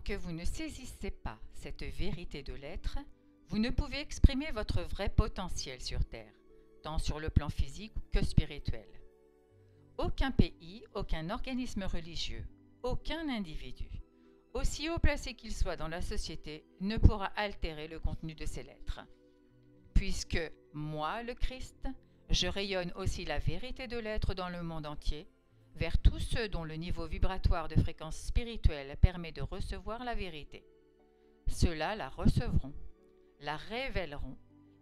que vous ne saisissez pas cette vérité de l'être, vous ne pouvez exprimer votre vrai potentiel sur Terre, tant sur le plan physique que spirituel. Aucun pays, aucun organisme religieux, aucun individu, aussi haut placé qu'il soit dans la société, ne pourra altérer le contenu de ces lettres. Puisque moi, le Christ, je rayonne aussi la vérité de l'être dans le monde entier, vers tous ceux dont le niveau vibratoire de fréquence spirituelle permet de recevoir la vérité. Ceux-là la recevront, la révéleront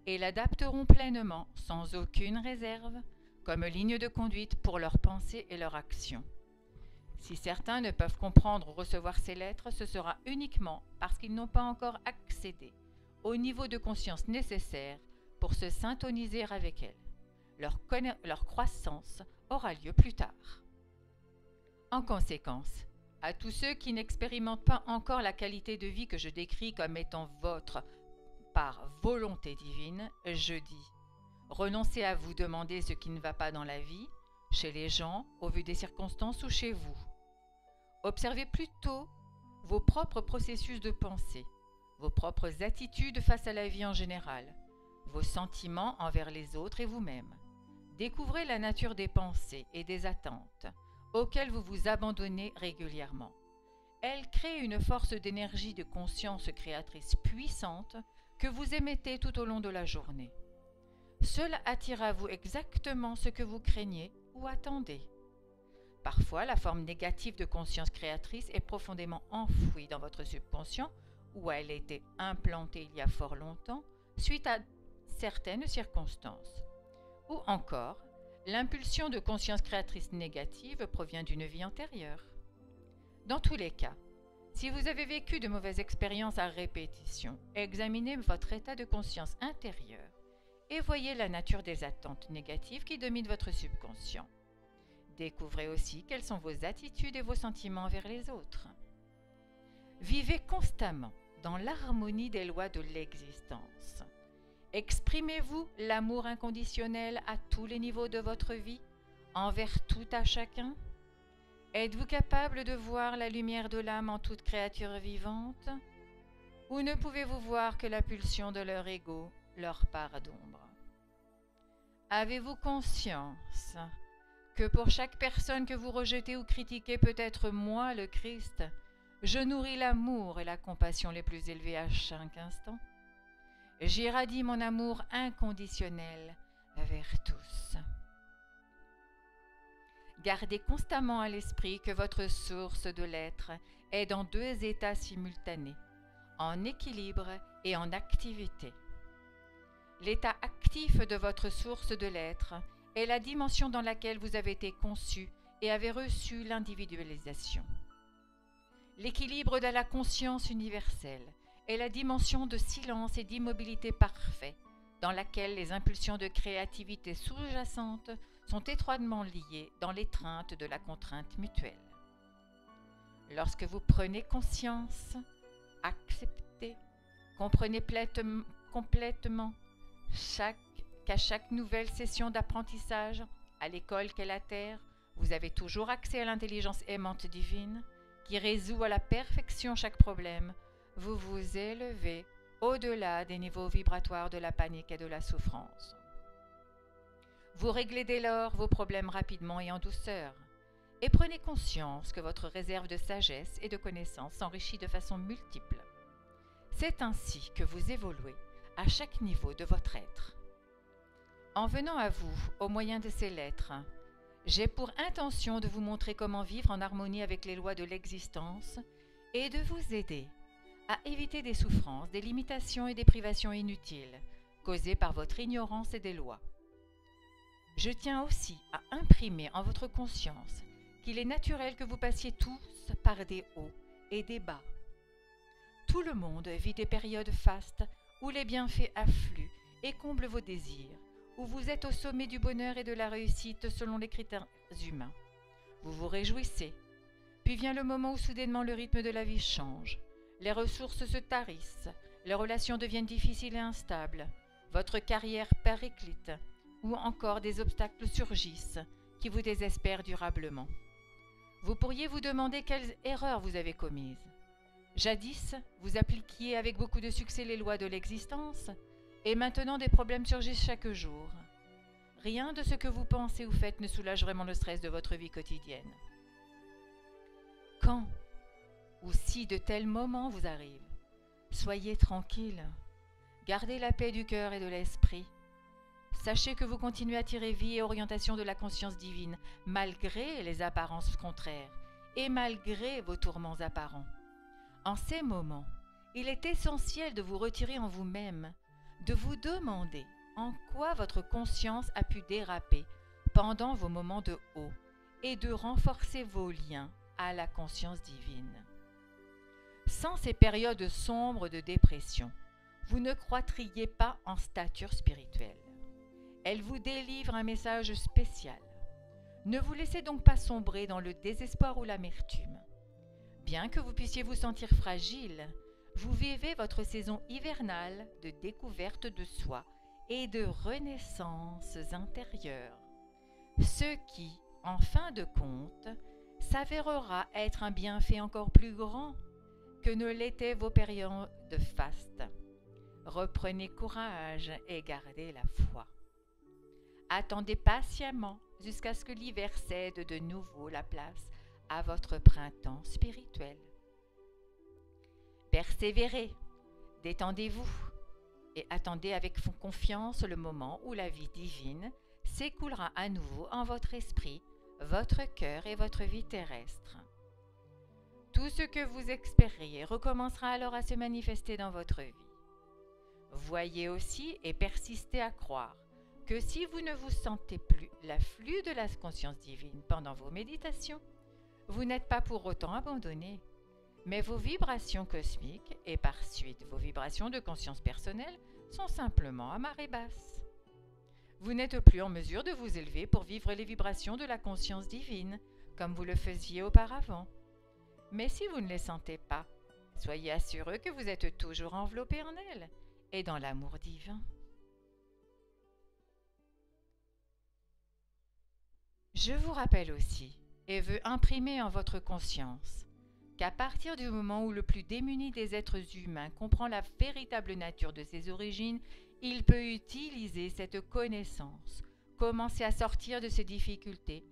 et l'adapteront pleinement, sans aucune réserve, comme ligne de conduite pour leurs pensées et leurs actions. Si certains ne peuvent comprendre ou recevoir ces lettres, ce sera uniquement parce qu'ils n'ont pas encore accédé au niveau de conscience nécessaire pour se syntoniser avec elles. Leur croissance aura lieu plus tard. En conséquence, à tous ceux qui n'expérimentent pas encore la qualité de vie que je décris comme étant votre par volonté divine, je dis, renoncez à vous demander ce qui ne va pas dans la vie, chez les gens, au vu des circonstances ou chez vous. Observez plutôt vos propres processus de pensée, vos propres attitudes face à la vie en général, vos sentiments envers les autres et vous-même. Découvrez la nature des pensées et des attentes auxquelles vous vous abandonnez régulièrement. Elles créent une force d'énergie de conscience créatrice puissante que vous émettez tout au long de la journée. Cela attire à vous exactement ce que vous craignez ou attendez. Parfois, la forme négative de conscience créatrice est profondément enfouie dans votre subconscient ou elle a été implantée il y a fort longtemps suite à certaines circonstances. Ou encore, l'impulsion de conscience créatrice négative provient d'une vie antérieure. Dans tous les cas, si vous avez vécu de mauvaises expériences à répétition, examinez votre état de conscience intérieur et voyez la nature des attentes négatives qui dominent votre subconscient. Découvrez aussi quelles sont vos attitudes et vos sentiments envers les autres. Vivez constamment dans l'harmonie des lois de l'existence. Exprimez-vous l'amour inconditionnel à tous les niveaux de votre vie, envers tout à chacun? Êtes-vous capable de voir la lumière de l'âme en toute créature vivante? Ou ne pouvez-vous voir que la pulsion de leur ego, leur part d'ombre? Avez-vous conscience que pour chaque personne que vous rejetez ou critiquez, peut-être moi, le Christ, je nourris l'amour et la compassion les plus élevées à chaque instant? J'irradie mon amour inconditionnel vers tous. Gardez constamment à l'esprit que votre source de l'être est dans deux états simultanés, en équilibre et en activité. L'état actif de votre source de l'être est la dimension dans laquelle vous avez été conçu et avez reçu l'individualisation. L'équilibre de la conscience universelle est la dimension de silence et d'immobilité parfait, dans laquelle les impulsions de créativité sous-jacentes sont étroitement liées dans l'étreinte de la contrainte mutuelle. Lorsque vous prenez conscience, acceptez, comprenez complètement qu'à chaque nouvelle session d'apprentissage, à l'école qu'est la Terre, vous avez toujours accès à l'intelligence aimante divine qui résout à la perfection chaque problème. Vous vous élevez au-delà des niveaux vibratoires de la panique et de la souffrance. Vous réglez dès lors vos problèmes rapidement et en douceur, et prenez conscience que votre réserve de sagesse et de connaissance s'enrichit de façon multiple. C'est ainsi que vous évoluez à chaque niveau de votre être. En venant à vous au moyen de ces lettres, j'ai pour intention de vous montrer comment vivre en harmonie avec les lois de l'existence et de vous aider à éviter des souffrances, des limitations et des privations inutiles causées par votre ignorance et des lois. Je tiens aussi à imprimer en votre conscience qu'il est naturel que vous passiez tous par des hauts et des bas. Tout le monde vit des périodes fastes où les bienfaits affluent et comblent vos désirs, où vous êtes au sommet du bonheur et de la réussite selon les critères humains. Vous vous réjouissez, puis vient le moment où soudainement le rythme de la vie change. Les ressources se tarissent, les relations deviennent difficiles et instables, votre carrière périclite, ou encore des obstacles surgissent qui vous désespèrent durablement. Vous pourriez vous demander quelles erreurs vous avez commises. Jadis, vous appliquiez avec beaucoup de succès les lois de l'existence, et maintenant des problèmes surgissent chaque jour. Rien de ce que vous pensez ou faites ne soulage vraiment le stress de votre vie quotidienne. Quand ou si de tels moments vous arrivent, soyez tranquille. Gardez la paix du cœur et de l'esprit. Sachez que vous continuez à tirer vie et orientation de la conscience divine, malgré les apparences contraires et malgré vos tourments apparents. En ces moments, il est essentiel de vous retirer en vous-même, de vous demander en quoi votre conscience a pu déraper pendant vos moments de haut et de renforcer vos liens à la conscience divine. Sans ces périodes sombres de dépression, vous ne croîtriez pas en stature spirituelle. Elle vous délivre un message spécial. Ne vous laissez donc pas sombrer dans le désespoir ou l'amertume. Bien que vous puissiez vous sentir fragile, vous vivez votre saison hivernale de découverte de soi et de renaissance intérieure. Ce qui, en fin de compte, s'avérera être un bienfait encore plus grand que ne l'étaient vos périodes de faste. Reprenez courage et gardez la foi. Attendez patiemment jusqu'à ce que l'hiver cède de nouveau la place à votre printemps spirituel. Persévérez, détendez-vous et attendez avec confiance le moment où la vie divine s'écoulera à nouveau en votre esprit, votre cœur et votre vie terrestre. Tout ce que vous espériez recommencera alors à se manifester dans votre vie. Voyez aussi et persistez à croire que si vous ne vous sentez plus l'afflux de la conscience divine pendant vos méditations, vous n'êtes pas pour autant abandonné, mais vos vibrations cosmiques et par suite vos vibrations de conscience personnelle sont simplement à marée basse. Vous n'êtes plus en mesure de vous élever pour vivre les vibrations de la conscience divine comme vous le faisiez auparavant. Mais si vous ne les sentez pas, soyez assurés que vous êtes toujours enveloppé en elles et dans l'amour divin. Je vous rappelle aussi et veux imprimer en votre conscience qu'à partir du moment où le plus démuni des êtres humains comprend la véritable nature de ses origines, il peut utiliser cette connaissance, commencer à sortir de ses difficultés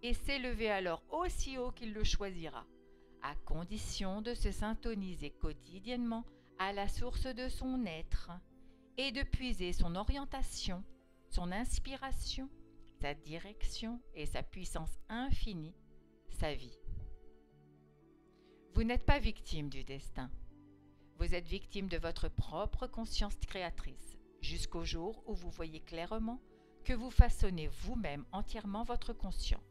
et s'élever alors aussi haut qu'il le choisira, à condition de se syntoniser quotidiennement à la source de son être et de puiser son orientation, son inspiration, sa direction et sa puissance infinie, sa vie. Vous n'êtes pas victime du destin. Vous êtes victime de votre propre conscience créatrice, jusqu'au jour où vous voyez clairement que vous façonnez vous-même entièrement votre conscience.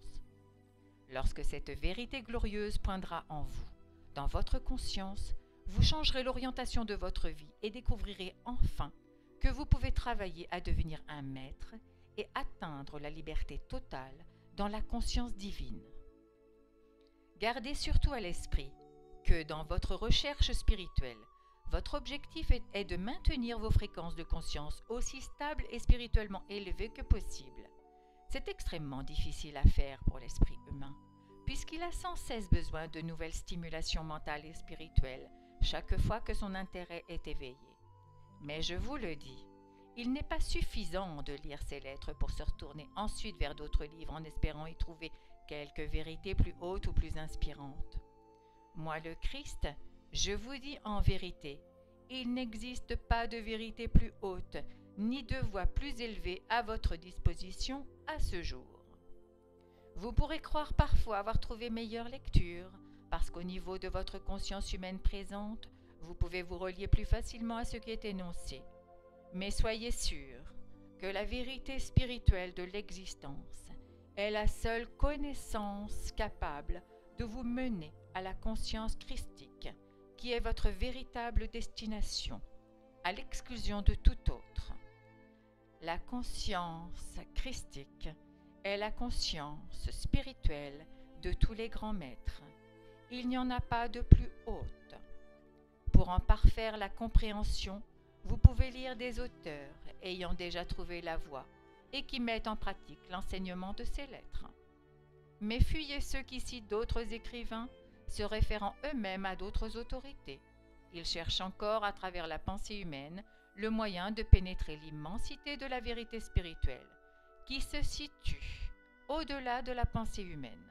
Lorsque cette vérité glorieuse poindra en vous, dans votre conscience, vous changerez l'orientation de votre vie et découvrirez enfin que vous pouvez travailler à devenir un maître et atteindre la liberté totale dans la conscience divine. Gardez surtout à l'esprit que dans votre recherche spirituelle, votre objectif est de maintenir vos fréquences de conscience aussi stables et spirituellement élevées que possible. C'est extrêmement difficile à faire pour l'esprit humain, puisqu'il a sans cesse besoin de nouvelles stimulations mentales et spirituelles chaque fois que son intérêt est éveillé. Mais je vous le dis, il n'est pas suffisant de lire ces lettres pour se retourner ensuite vers d'autres livres en espérant y trouver quelques vérités plus hautes ou plus inspirantes. Moi, le Christ, je vous dis en vérité, il n'existe pas de vérité plus haute, ni de voie plus élevée à votre disposition à ce jour. Vous pourrez croire parfois avoir trouvé meilleure lecture, parce qu'au niveau de votre conscience humaine présente, vous pouvez vous relier plus facilement à ce qui est énoncé. Mais soyez sûr que la vérité spirituelle de l'existence est la seule connaissance capable de vous mener à la conscience christique, qui est votre véritable destination, à l'exclusion de tout autre. La conscience christique est la conscience spirituelle de tous les grands maîtres. Il n'y en a pas de plus haute. Pour en parfaire la compréhension, vous pouvez lire des auteurs ayant déjà trouvé la voie et qui mettent en pratique l'enseignement de ces lettres. Mais fuyez ceux qui citent d'autres écrivains se référant eux-mêmes à d'autres autorités. Ils cherchent encore, à travers la pensée humaine, le moyen de pénétrer l'immensité de la vérité spirituelle, qui se situe au-delà de la pensée humaine.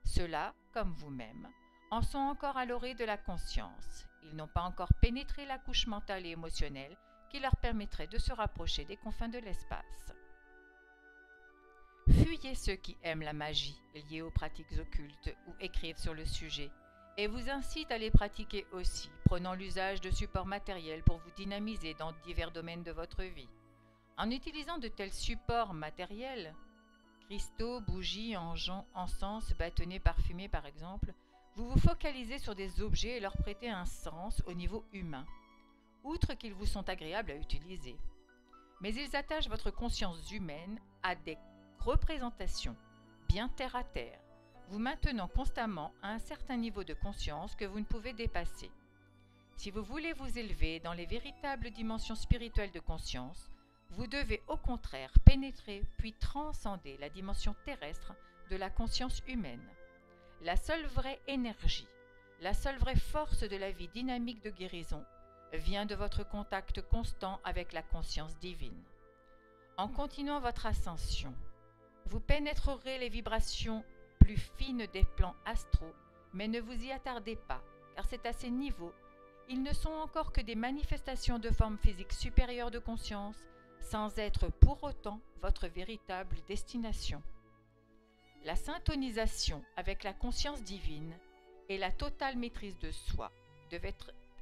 Ceux-là, comme vous-même, en sont encore à l'orée de la conscience. Ils n'ont pas encore pénétré la couche mentale et émotionnelle qui leur permettrait de se rapprocher des confins de l'espace. Fuyez ceux qui aiment la magie liée aux pratiques occultes ou écrivent sur le sujet, et vous incitent à les pratiquer aussi, prenant l'usage de supports matériels pour vous dynamiser dans divers domaines de votre vie. En utilisant de tels supports matériels, cristaux, bougies, encens, bâtonnets parfumés par exemple, vous vous focalisez sur des objets et leur prêtez un sens au niveau humain, outre qu'ils vous sont agréables à utiliser. Mais ils attachent votre conscience humaine à des représentations bien terre à terre, vous maintenant constamment à un certain niveau de conscience que vous ne pouvez dépasser. Si vous voulez vous élever dans les véritables dimensions spirituelles de conscience, vous devez au contraire pénétrer puis transcender la dimension terrestre de la conscience humaine. La seule vraie énergie, la seule vraie force de la vie dynamique de guérison vient de votre contact constant avec la conscience divine. En continuant votre ascension, vous pénétrerez les vibrations plus fines des plans astraux, mais ne vous y attardez pas, car c'est à ces niveaux, ils ne sont encore que des manifestations de formes physiques supérieures de conscience, sans être pour autant votre véritable destination. La syntonisation avec la conscience divine et la totale maîtrise de soi devaient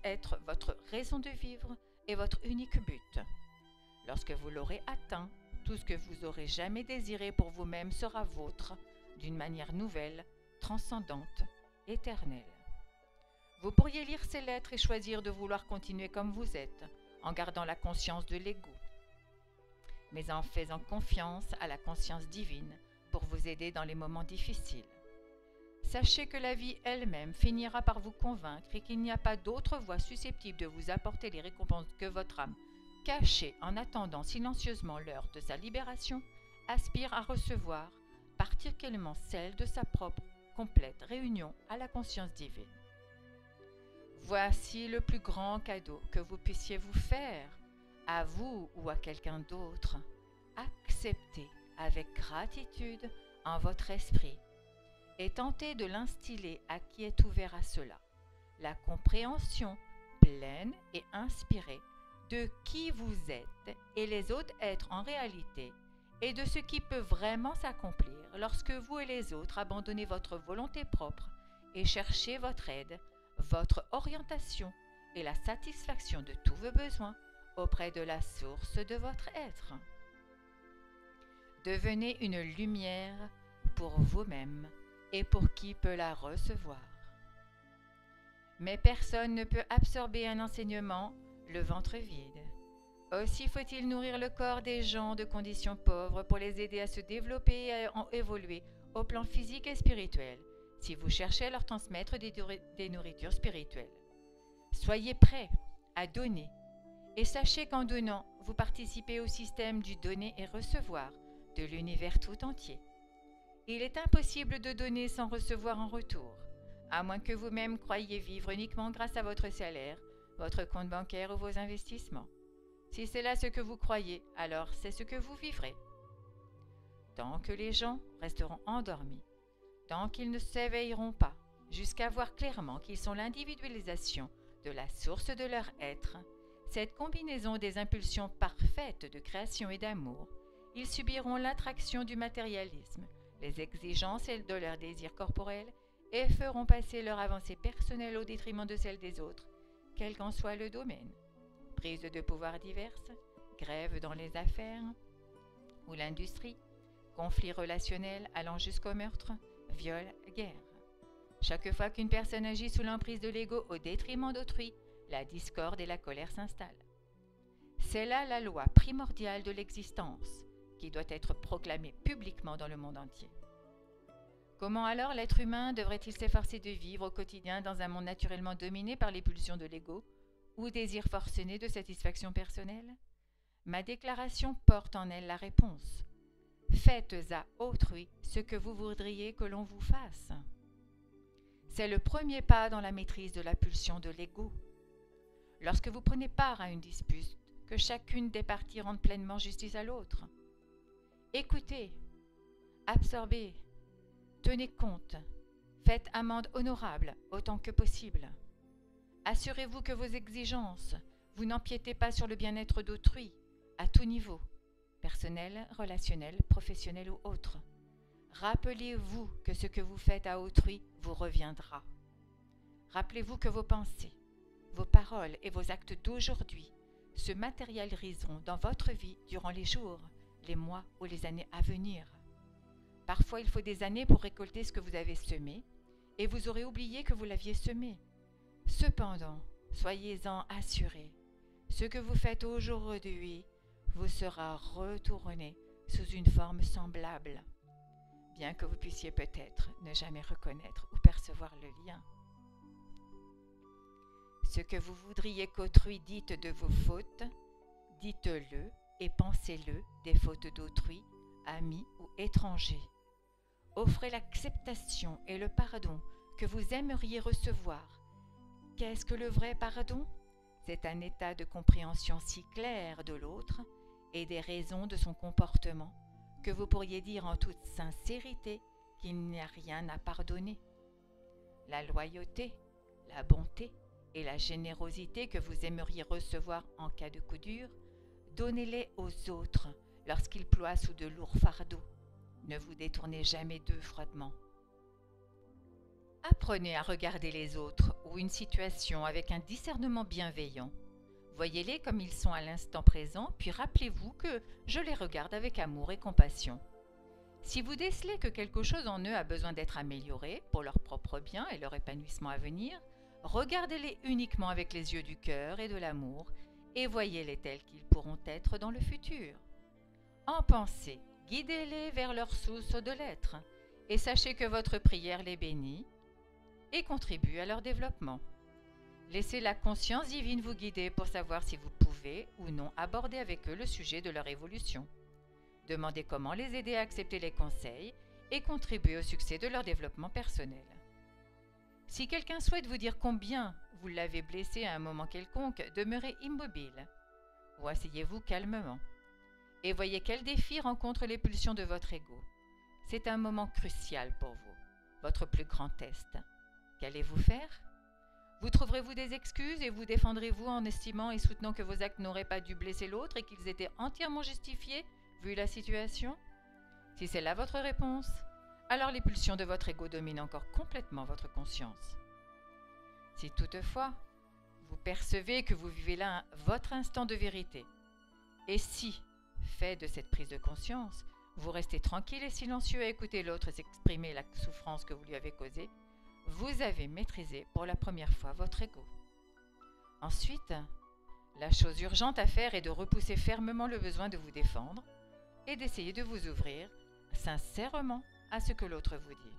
être votre raison de vivre et votre unique but. Lorsque vous l'aurez atteint, tout ce que vous aurez jamais désiré pour vous-même sera vôtre, d'une manière nouvelle, transcendante, éternelle. Vous pourriez lire ces lettres et choisir de vouloir continuer comme vous êtes, en gardant la conscience de l'ego, mais en faisant confiance à la conscience divine pour vous aider dans les moments difficiles. Sachez que la vie elle-même finira par vous convaincre et qu'il n'y a pas d'autre voie susceptible de vous apporter les récompenses que votre âme, cachée en attendant silencieusement l'heure de sa libération, aspire à recevoir, particulièrement celle de sa propre complète réunion à la conscience divine. Voici le plus grand cadeau que vous puissiez vous faire, à vous ou à quelqu'un d'autre. Acceptez avec gratitude en votre esprit et tentez de l'instiller à qui est ouvert à cela, la compréhension pleine et inspirée de qui vous êtes et les autres êtres en réalité et de ce qui peut vraiment s'accomplir lorsque vous et les autres abandonnez votre volonté propre et cherchez votre aide, votre orientation et la satisfaction de tous vos besoins auprès de la source de votre être. Devenez une lumière pour vous-même et pour qui peut la recevoir. Mais personne ne peut absorber un enseignement le ventre vide. Aussi faut-il nourrir le corps des gens de conditions pauvres pour les aider à se développer et à évoluer au plan physique et spirituel, si vous cherchez à leur transmettre des nourritures spirituelles. Soyez prêts à donner et sachez qu'en donnant, vous participez au système du donner et recevoir de l'univers tout entier. Il est impossible de donner sans recevoir en retour, à moins que vous-même croyiez vivre uniquement grâce à votre salaire, votre compte bancaire ou vos investissements. Si c'est là ce que vous croyez, alors c'est ce que vous vivrez. Tant que les gens resteront endormis, tant qu'ils ne s'éveilleront pas, jusqu'à voir clairement qu'ils sont l'individualisation de la source de leur être, cette combinaison des impulsions parfaites de création et d'amour, ils subiront l'attraction du matérialisme, les exigences de leurs désirs corporels et feront passer leur avancée personnelle au détriment de celle des autres, quel qu'en soit le domaine. Prise de pouvoir diverses, grève dans les affaires ou l'industrie, conflits relationnels allant jusqu'au meurtre, viol, guerre. Chaque fois qu'une personne agit sous l'emprise de l'ego au détriment d'autrui, la discorde et la colère s'installent. C'est là la loi primordiale de l'existence qui doit être proclamée publiquement dans le monde entier. Comment alors l'être humain devrait-il s'efforcer de vivre au quotidien dans un monde naturellement dominé par les pulsions de l'ego ou désir forcené de satisfaction personnelle? Ma déclaration porte en elle la réponse. Faites à autrui ce que vous voudriez que l'on vous fasse. C'est le premier pas dans la maîtrise de la pulsion de l'ego. Lorsque vous prenez part à une dispute, que chacune des parties rende pleinement justice à l'autre. Écoutez, absorbez, tenez compte, faites amende honorable autant que possible. Assurez-vous que vos exigences, vous n'empiétez pas sur le bien-être d'autrui, à tout niveau, personnel, relationnel, professionnel ou autre. Rappelez-vous que ce que vous faites à autrui vous reviendra. Rappelez-vous que vos pensées, vos paroles et vos actes d'aujourd'hui se matérialiseront dans votre vie durant les jours, les mois ou les années à venir. Parfois, il faut des années pour récolter ce que vous avez semé, et vous aurez oublié que vous l'aviez semé. Cependant, soyez-en assurés, ce que vous faites aujourd'hui vous sera retourné sous une forme semblable, bien que vous puissiez peut-être ne jamais reconnaître ou percevoir le lien. Ce que vous voudriez qu'autrui dise de vos fautes, dites-le et pensez-le des fautes d'autrui, amis ou étrangers. Offrez l'acceptation et le pardon que vous aimeriez recevoir. Qu'est-ce que le vrai pardon? C'est un état de compréhension si clair de l'autre et des raisons de son comportement que vous pourriez dire en toute sincérité qu'il n'y a rien à pardonner. La loyauté, la bonté et la générosité que vous aimeriez recevoir en cas de coup dur, donnez-les aux autres lorsqu'ils ploient sous de lourds fardeaux. Ne vous détournez jamais d'eux froidement. Apprenez à regarder les autres ou une situation avec un discernement bienveillant. Voyez-les comme ils sont à l'instant présent, puis rappelez-vous que je les regarde avec amour et compassion. Si vous décelez que quelque chose en eux a besoin d'être amélioré pour leur propre bien et leur épanouissement à venir, regardez-les uniquement avec les yeux du cœur et de l'amour et voyez-les tels qu'ils pourront être dans le futur. En pensée, guidez-les vers leur source de l'être et sachez que votre prière les bénit et contribue à leur développement. Laissez la conscience divine vous guider pour savoir si vous pouvez ou non aborder avec eux le sujet de leur évolution. Demandez comment les aider à accepter les conseils et contribuer au succès de leur développement personnel. Si quelqu'un souhaite vous dire combien vous l'avez blessé à un moment quelconque, demeurez immobile ou asseyez-vous calmement et voyez quels défis rencontrent les pulsions de votre ego. C'est un moment crucial pour vous, votre plus grand test. Qu'allez-vous faire? Vous trouverez-vous des excuses et vous défendrez-vous en estimant et soutenant que vos actes n'auraient pas dû blesser l'autre et qu'ils étaient entièrement justifiés vu la situation? Si c'est là votre réponse, alors les pulsions de votre ego dominent encore complètement votre conscience. Si toutefois, vous percevez que vous vivez là votre instant de vérité, et si, fait de cette prise de conscience, vous restez tranquille et silencieux à écouter l'autre s'exprimer la souffrance que vous lui avez causée, vous avez maîtrisé pour la première fois votre ego. Ensuite, la chose urgente à faire est de repousser fermement le besoin de vous défendre et d'essayer de vous ouvrir sincèrement à ce que l'autre vous dit.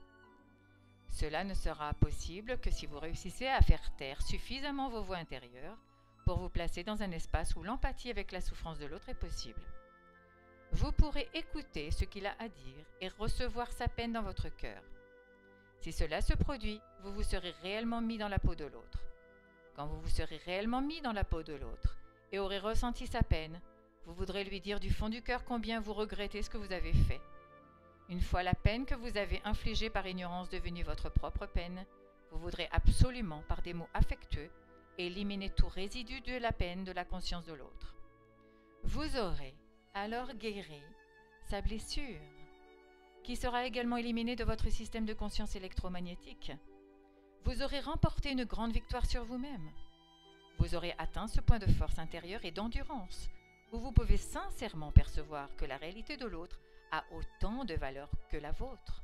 Cela ne sera possible que si vous réussissez à faire taire suffisamment vos voix intérieures pour vous placer dans un espace où l'empathie avec la souffrance de l'autre est possible. Vous pourrez écouter ce qu'il a à dire et recevoir sa peine dans votre cœur. Si cela se produit, vous vous serez réellement mis dans la peau de l'autre. Quand vous vous serez réellement mis dans la peau de l'autre et aurez ressenti sa peine, vous voudrez lui dire du fond du cœur combien vous regrettez ce que vous avez fait. Une fois la peine que vous avez infligée par ignorance devenue votre propre peine, vous voudrez absolument, par des mots affectueux, éliminer tout résidu de la peine de la conscience de l'autre. Vous aurez alors guéri sa blessure, qui sera également éliminée de votre système de conscience électromagnétique. Vous aurez remporté une grande victoire sur vous-même. Vous aurez atteint ce point de force intérieure et d'endurance, où vous pouvez sincèrement percevoir que la réalité de l'autre a autant de valeur que la vôtre.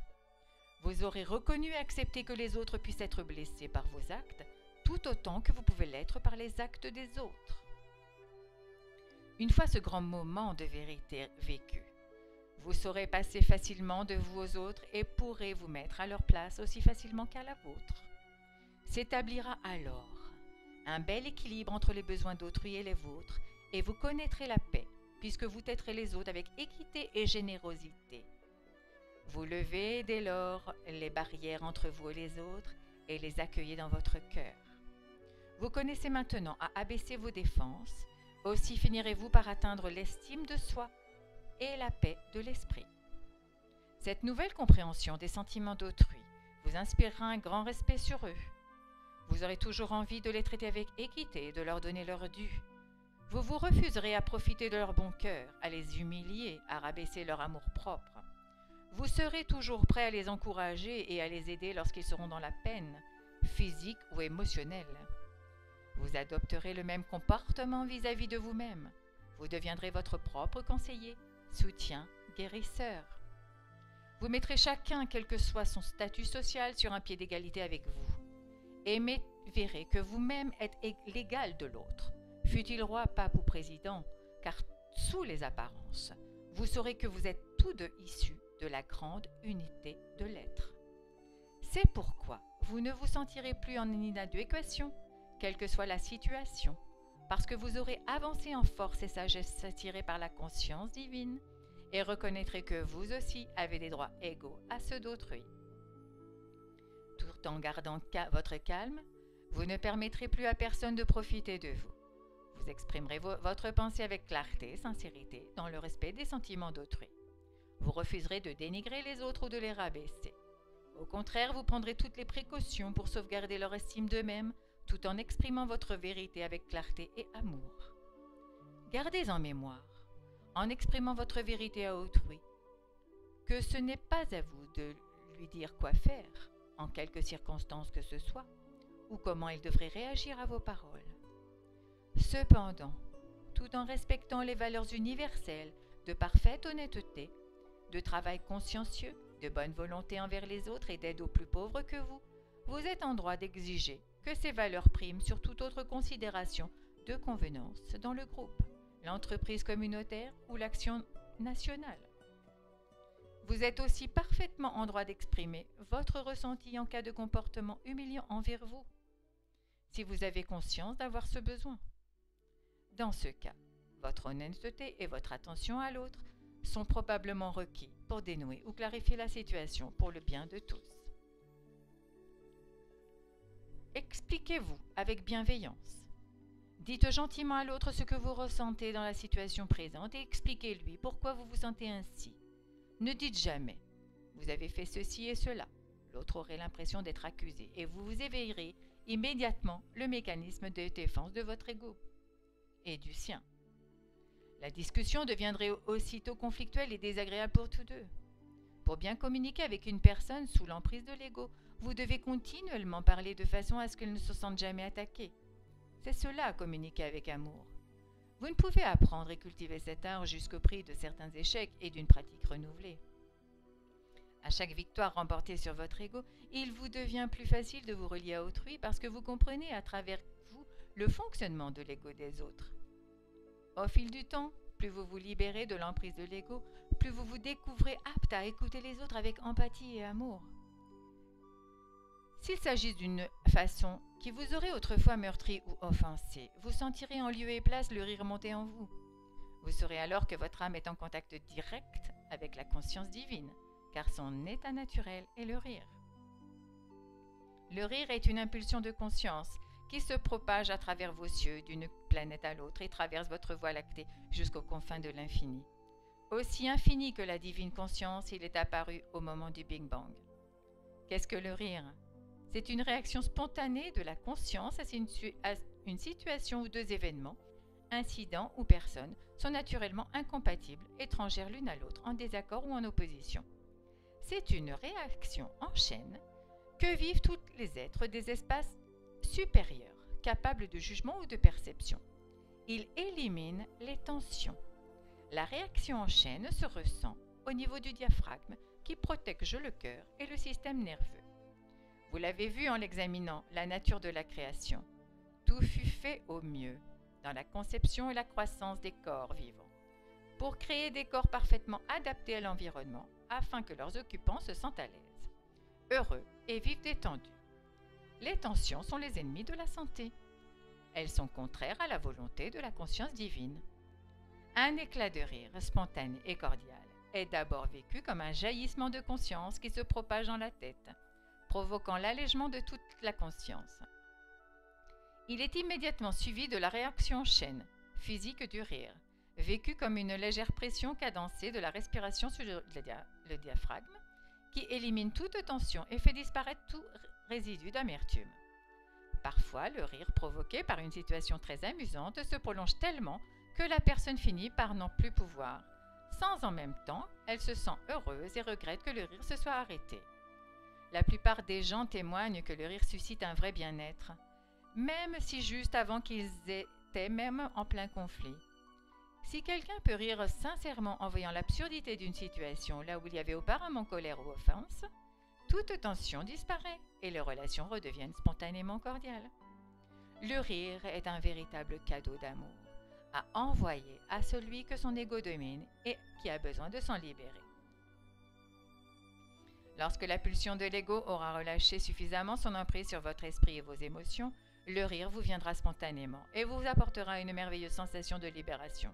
Vous aurez reconnu et accepté que les autres puissent être blessés par vos actes, tout autant que vous pouvez l'être par les actes des autres. Une fois ce grand moment de vérité vécu, vous saurez passer facilement de vous aux autres et pourrez vous mettre à leur place aussi facilement qu'à la vôtre. S'établira alors un bel équilibre entre les besoins d'autrui et les vôtres et vous connaîtrez la paix puisque vous traiterez les autres avec équité et générosité. Vous levez dès lors les barrières entre vous et les autres et les accueillez dans votre cœur. Vous connaissez maintenant à abaisser vos défenses, aussi finirez-vous par atteindre l'estime de soi et la paix de l'esprit. Cette nouvelle compréhension des sentiments d'autrui vous inspirera un grand respect sur eux. Vous aurez toujours envie de les traiter avec équité et de leur donner leur dû. Vous vous refuserez à profiter de leur bon cœur, à les humilier, à rabaisser leur amour-propre. Vous serez toujours prêt à les encourager et à les aider lorsqu'ils seront dans la peine, physique ou émotionnelle. Vous adopterez le même comportement vis-à-vis de vous-même. Vous deviendrez votre propre conseiller, soutien, guérisseur. Vous mettrez chacun, quel que soit son statut social, sur un pied d'égalité avec vous. Et verrez que vous-même êtes l'égal de l'autre, fût-il roi, pape ou président, car sous les apparences, vous saurez que vous êtes tous deux issus de la grande unité de l'être. C'est pourquoi vous ne vous sentirez plus en inadéquation, quelle que soit la situation, parce que vous aurez avancé en force et sagesse attirés par la conscience divine et reconnaîtrez que vous aussi avez des droits égaux à ceux d'autrui. Tout en gardant votre calme, vous ne permettrez plus à personne de profiter de vous. Vous exprimerez votre pensée avec clarté et sincérité dans le respect des sentiments d'autrui. Vous refuserez de dénigrer les autres ou de les rabaisser. Au contraire, vous prendrez toutes les précautions pour sauvegarder leur estime d'eux-mêmes tout en exprimant votre vérité avec clarté et amour. Gardez en mémoire, en exprimant votre vérité à autrui, que ce n'est pas à vous de lui dire quoi faire, en quelque circonstance que ce soit, ou comment il devrait réagir à vos paroles. Cependant, tout en respectant les valeurs universelles de parfaite honnêteté, de travail consciencieux, de bonne volonté envers les autres et d'aide aux plus pauvres que vous êtes en droit d'exiger que ces valeurs priment sur toute autre considération de convenance dans le groupe, l'entreprise communautaire ou l'action nationale. Vous êtes aussi parfaitement en droit d'exprimer votre ressenti en cas de comportement humiliant envers vous, si vous avez conscience d'avoir ce besoin. Dans ce cas, votre honnêteté et votre attention à l'autre sont probablement requis pour dénouer ou clarifier la situation pour le bien de tous. Expliquez-vous avec bienveillance. Dites gentiment à l'autre ce que vous ressentez dans la situation présente et expliquez-lui pourquoi vous vous sentez ainsi. Ne dites jamais « vous avez fait ceci et cela ». L'autre aurait l'impression d'être accusé et vous vous éveillerez immédiatement le mécanisme de défense de votre ego et du sien. La discussion deviendrait aussitôt conflictuelle et désagréable pour tous deux. Pour bien communiquer avec une personne sous l'emprise de l'ego, vous devez continuellement parler de façon à ce qu'elle ne se sente jamais attaquée. C'est cela, communiquer avec amour. Vous ne pouvez apprendre et cultiver cet art jusqu'au prix de certains échecs et d'une pratique renouvelée. À chaque victoire remportée sur votre ego, il vous devient plus facile de vous relier à autrui parce que vous comprenez à travers vous le fonctionnement de l'ego des autres. Au fil du temps, plus vous vous libérez de l'emprise de l'ego, plus vous vous découvrez apte à écouter les autres avec empathie et amour. S'il s'agit d'une façon qui vous aurait autrefois meurtri ou offensé, vous sentirez en lieu et place le rire monter en vous. Vous saurez alors que votre âme est en contact direct avec la conscience divine, car son état naturel est le rire. Le rire est une impulsion de conscience qui se propage à travers vos cieux d'une planète à l'autre et traverse votre voie lactée jusqu'aux confins de l'infini. Aussi infini que la divine conscience, il est apparu au moment du Big Bang. Qu'est-ce que le rire ? C'est une réaction spontanée de la conscience à une situation ou deux événements, incidents ou personnes sont naturellement incompatibles, étrangères l'une à l'autre, en désaccord ou en opposition. C'est une réaction en chaîne que vivent tous les êtres des espaces supérieurs, capables de jugement ou de perception. Il élimine les tensions. La réaction en chaîne se ressent au niveau du diaphragme qui protège le cœur et le système nerveux. Vous l'avez vu en l'examinant, la nature de la création. Tout fut fait au mieux, dans la conception et la croissance des corps vivants, pour créer des corps parfaitement adaptés à l'environnement, afin que leurs occupants se sentent à l'aise, heureux et vivent détendus. Les tensions sont les ennemis de la santé. Elles sont contraires à la volonté de la conscience divine. Un éclat de rire spontané et cordial est d'abord vécu comme un jaillissement de conscience qui se propage dans la tête, provoquant l'allègement de toute la conscience. Il est immédiatement suivi de la réaction en chaîne, physique du rire, vécue comme une légère pression cadencée de la respiration sur le diaphragme, qui élimine toute tension et fait disparaître tout résidu d'amertume. Parfois, le rire provoqué par une situation très amusante se prolonge tellement que la personne finit par n'en plus pouvoir. Sans en même temps, elle se sent heureuse et regrette que le rire se soit arrêté. La plupart des gens témoignent que le rire suscite un vrai bien-être, même si juste avant qu'ils étaient même en plein conflit. Si quelqu'un peut rire sincèrement en voyant l'absurdité d'une situation là où il y avait auparavant colère ou offense, toute tension disparaît et les relations redeviennent spontanément cordiales. Le rire est un véritable cadeau d'amour à envoyer à celui que son ego domine et qui a besoin de s'en libérer. Lorsque la pulsion de l'ego aura relâché suffisamment son emprise sur votre esprit et vos émotions, le rire vous viendra spontanément et vous apportera une merveilleuse sensation de libération.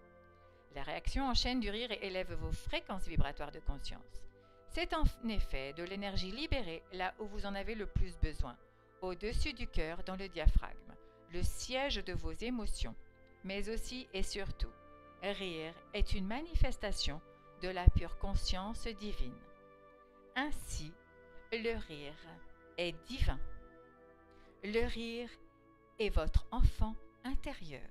La réaction en chaîne du rire élève vos fréquences vibratoires de conscience. C'est en effet de l'énergie libérée là où vous en avez le plus besoin, au-dessus du cœur dans le diaphragme, le siège de vos émotions, mais aussi et surtout, rire est une manifestation de la pure conscience divine. Ainsi, le rire est divin. Le rire est votre enfant intérieur.